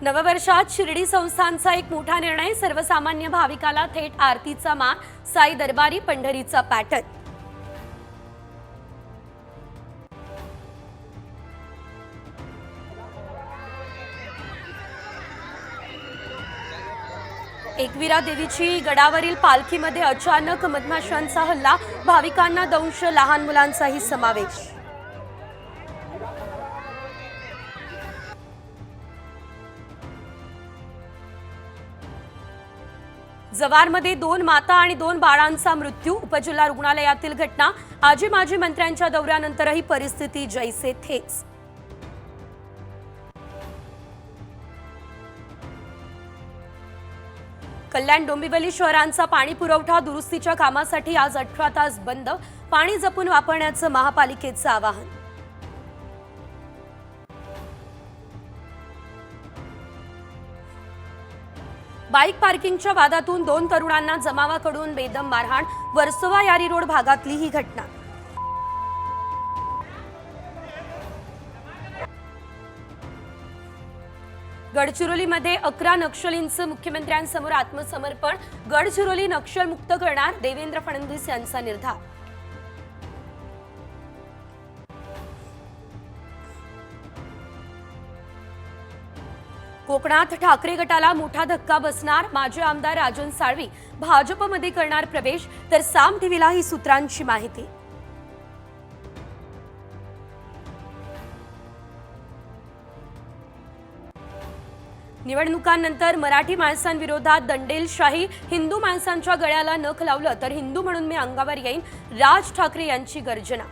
नववर्षात शिर्डी संस्थानचा एक मोठा निर्णय, सर्वसामान्य भाविकाला थेट आरतीचा मान, साई दरबारी पंढरीचा पॅटर्न। एकविरा देवीची गडावरील पालखीमध्ये अचानक मधमाशांचा हल्ला, भाविकांना दंश, लहान मुलांचाही समावेश। जवारमध्ये 2 माता आणि 2 बाळांचा मृत्यू, उपजिल्हा रुग्णालयातील घटना। आजी माजी मंत्र्यांच्या दौऱ्यानंतरही परिस्थिती जैसे थेच। कल्याण डोंबिवली शहरांचा पाणी पुरवठा दुरुस्तीच्या कामासाठी आज 18 तास बंद, पाणी जपून वापरण्याचं महापालिकेचं आवाहन। बाईक पार्किंगच्या वादातून 2 तरुणांना जमावाकडून बेदम मारहाण, वर्सोवा यारी रोड भागातली ही घटना। गडचिरोलीमध्ये 11 नक्षलींचं मुख्यमंत्र्यांसमोर आत्मसमर्पण, गडचिरोली नक्षलमुक्त करणार देवेंद्र फडणवीस यांचा निर्धार। कोकणात ठाकरे गटाला मोठा धक्का बसणार, माजी आमदार राजन साळवी भाजपमध्ये करणार प्रवेश, तर साम टीव्हीला ही सूत्रांची माहिती। निवडणुकांनंतर मराठी माणसांविरोधात दंडेलशाही, हिंदू माणसांच्या गळ्याला नख लावलं तर हिंदू म्हणून मी अंगावर येईन, राज ठाकरे यांची गर्जना।